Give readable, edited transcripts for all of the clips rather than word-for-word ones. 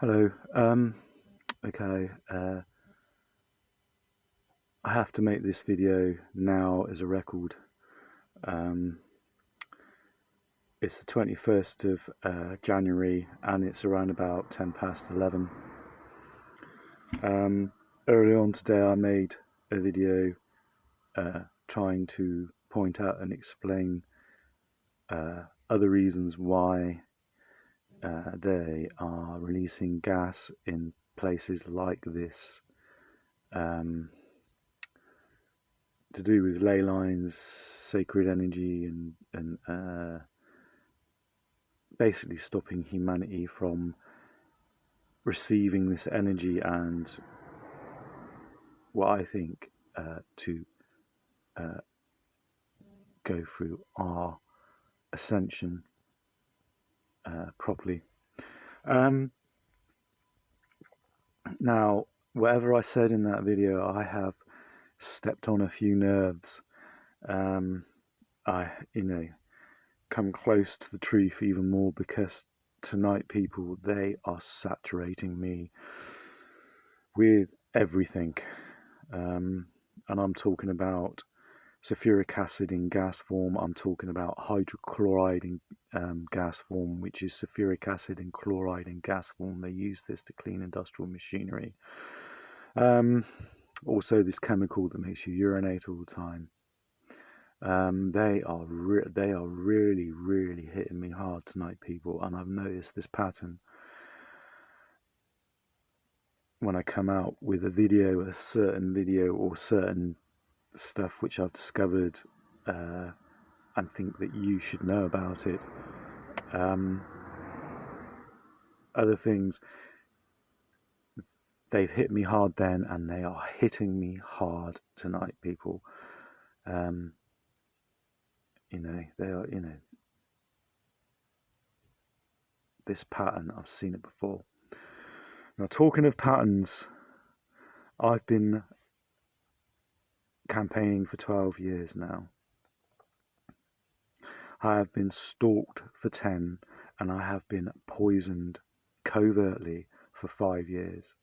Hello. Okay. I have to make this video now as a record. Um, it's the 21st of January and it's around about 10 past 11. Early on today I made a video trying to point out and explain other reasons why they are releasing gas in places like this. To do with ley lines, sacred energy, and basically stopping humanity from receiving this energy and what I think to go through our ascension properly. Now, whatever I said in that video, I have stepped on a few nerves. I come close to the truth even more because tonight, people, they are saturating me with everything. And I'm talking about sulfuric acid in gas form. I'm talking about hydrochloride in gas form, which is sulfuric acid and chloride in gas form. They use this to clean industrial machinery. Also, this chemical that makes you urinate all the time. They are really hitting me hard tonight, people, and I've noticed this pattern when I come out with a certain video or certain stuff which I've discovered and think that you should know about it. Other things, they've hit me hard then and they are hitting me hard tonight, people. They are, this pattern, I've seen it before. Now, talking of patterns, I've been campaigning for 12 years now. I have been stalked for 10, and I have been poisoned covertly for 5 years.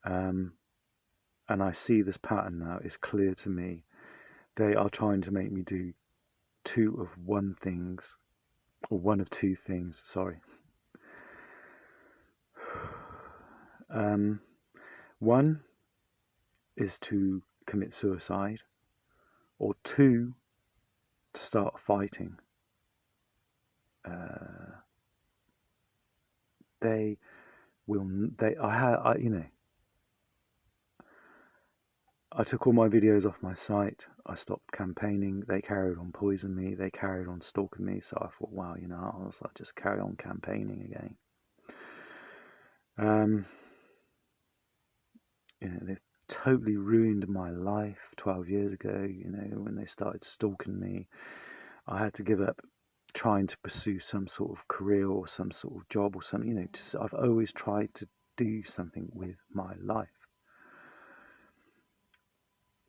And I see this pattern now. It's clear to me. They are trying to make me do one of two things, sorry. One is to commit suicide, or two, to start fighting. I took all my videos off my site. I stopped campaigning. They carried on poisoning me. They carried on stalking me. So I thought, wow, I'll just carry on campaigning again. They've totally ruined my life 12 years ago. When they started stalking me, I had to give up trying to pursue some sort of career or some sort of job or something. I've always tried to do something with my life.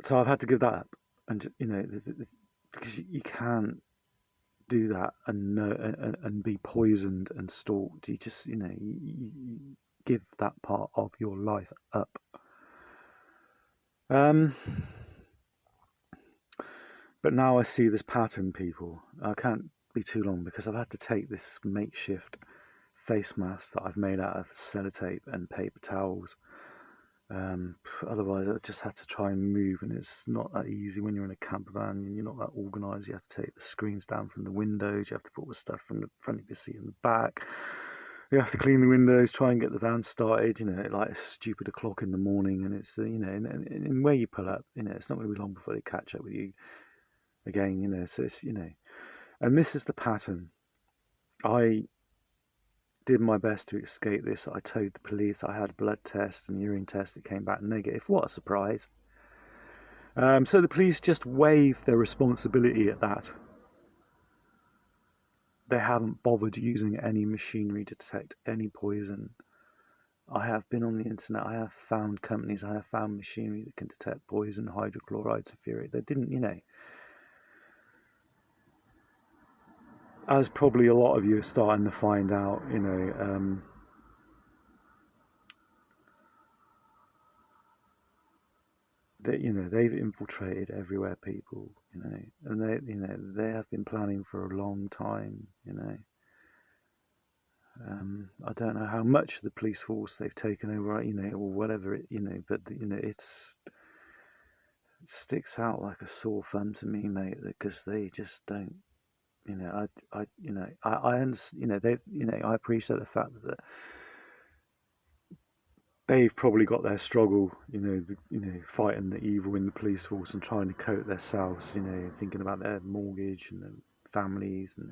So I've had to give that up, and because you can't do that and be poisoned and stalked. You just you give that part of your life up. But now I see this pattern, people. I can't be too long because I've had to take this makeshift face mask that I've made out of sellotape and paper towels. Otherwise I just had to try and move, and it's not that easy when you're in a camper van and you're not that organised. You have to take the screens down from the windows, you have to put the stuff from the front of your seat in the back, you have to clean the windows, try and get the van started, like it's stupid o'clock in the morning, and it's and where you pull up, it's not going to be long before they catch up with you again, so it's and this is the pattern. I did my best to escape this. I told the police I had a blood test and urine test that came back negative. What a surprise. So the police just waive their responsibility at that. They haven't bothered using any machinery to detect any poison. I have been on the internet. I have found companies. I have found machinery that can detect poison, hydrochloride, sulfuric. They didn't, as probably a lot of you are starting to find out, they've infiltrated everywhere, people, and they have been planning for a long time. I don't know how much of the police force they've taken over, or whatever but it sticks out like a sore thumb to me, mate, because they just don't. I appreciate the fact that they've probably got their struggle, fighting the evil in the police force and trying to cope themselves, thinking about their mortgage and their families and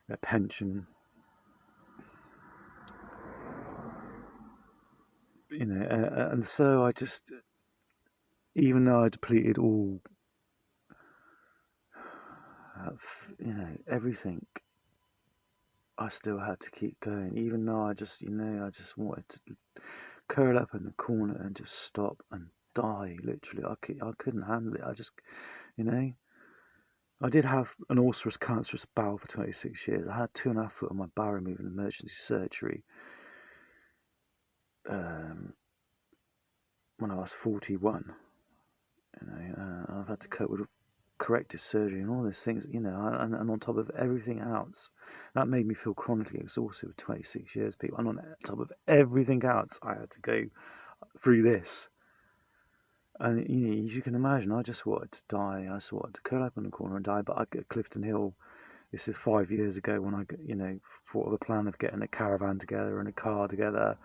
their pension, and so I just, even though I depleted all, everything, I still had to keep going, even though I just wanted to curl up in the corner and just stop and die. Literally, I couldn't handle it. I just, I did have an ulcerous cancerous bowel for 26 years. I had 2.5 foot of my bowel removed in emergency surgery when I was 41. I've had to cope with corrective surgery and all these things, and on top of everything else, that made me feel chronically exhausted with 26 years, people. And on top of everything else, I had to go through this. And as you can imagine, I just wanted to die. I just wanted to curl up in the corner and die. But I at Clifton Hill, this is 5 years ago, when I thought of a plan of getting a caravan together and a car together.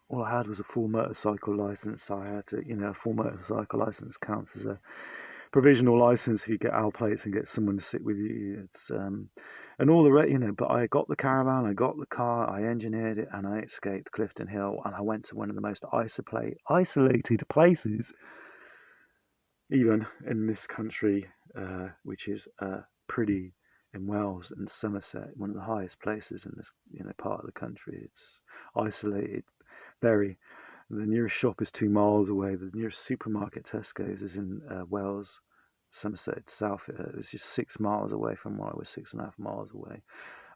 All I had was a full motorcycle license. I had to, a full motorcycle license counts as a provisional license if you get our plates and get someone to sit with you. It's and all the rest, But I got the caravan, I got the car, I engineered it, and I escaped Clifton Hill, and I went to one of the most isolated places, even in this country, which is Priddy in Wales and Somerset, one of the highest places in this part of the country. It's isolated, very. The nearest shop is 2 miles away. The nearest supermarket, Tesco's, is in Wales, Somerset South. It's just 6 miles away from where I was, 6.5 miles away.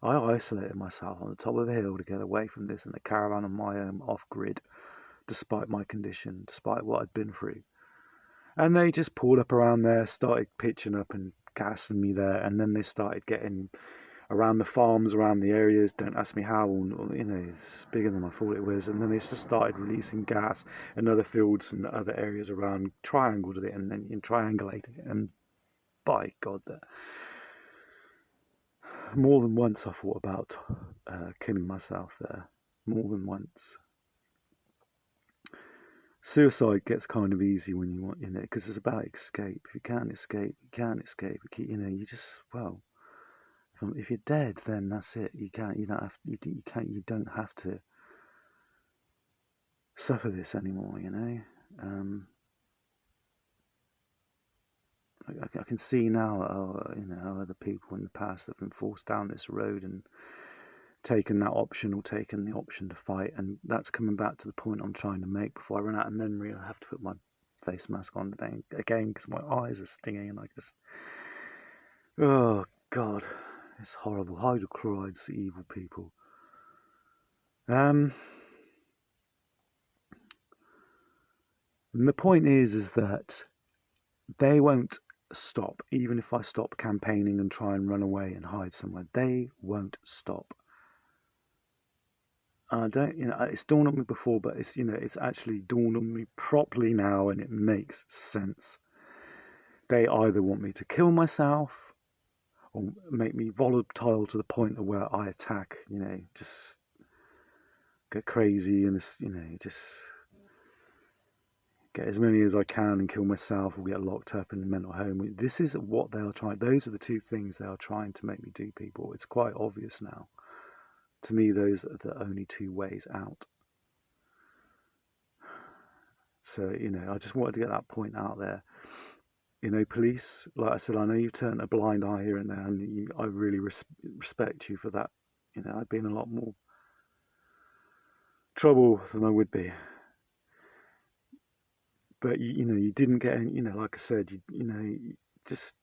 I isolated myself on the top of a hill to get away from this in a caravan on my own, off grid, despite my condition, despite what I'd been through. And they just pulled up around there, started pitching up and gassing me there, and then they started getting around the farms, around the areas. Don't ask me how, it's bigger than I thought it was. And then they just started releasing gas in other fields and other areas around, triangled it and then triangulated it. And by God, that more than once I thought about killing myself there. More than once. Suicide gets kind of easy when you want, because it's about escape. If you can't escape, you can't escape. You just, well, if you're dead, then that's it. You don't have to suffer this anymore. I can see now, how other people in the past have been forced down this road and taken that option, or taken the option to fight, and that's coming back to the point I'm trying to make. Before I run out of memory, I have to put my face mask on again because my eyes are stinging, and I just, oh God. It's horrible. Hydrochloride's evil, people. And the point is that they won't stop, even if I stop campaigning and try and run away and hide somewhere. They won't stop. I don't, it's dawned on me before, but it's actually dawned on me properly now, and it makes sense. They either want me to kill myself, or make me volatile to the point of where I attack, just get crazy and, just get as many as I can and kill myself, or get locked up in a mental home. This is what they are trying. Those are the two things they are trying to make me do, people. It's quite obvious now. To me, those are the only two ways out. So, I just wanted to get that point out there. Police, like I said, I know you've turned a blind eye here and there, and I really respect you for that. I'd be in a lot more trouble than I would be. But you didn't get any, like I said, just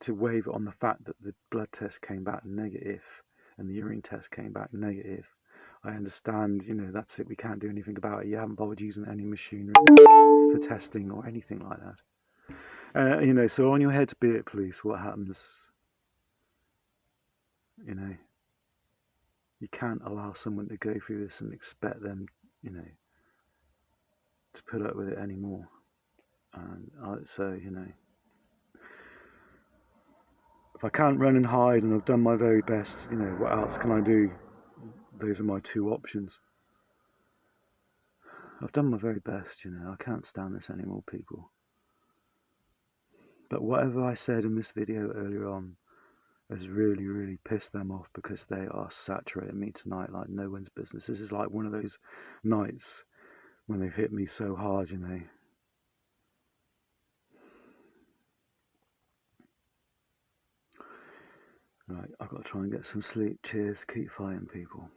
to wave it on the fact that the blood test came back negative and the urine test came back negative. I understand, you know, that's it. We can't do anything about it. You haven't bothered using any machinery for testing or anything like that. You know, so on your heads be it, police. What happens? You know, you can't allow someone to go through this and expect them, you know, to put up with it anymore. And so, you know, if I can't run and hide and I've done my very best, you know, what else can I do? Those are my two options. I've done my very best, you know, I can't stand this anymore, people. But whatever I said in this video earlier on has really, really pissed them off, because they are saturating me tonight like no one's business. This is like one of those nights when they've hit me so hard, you know. Right, I've got to try and get some sleep. Cheers, keep fighting, people.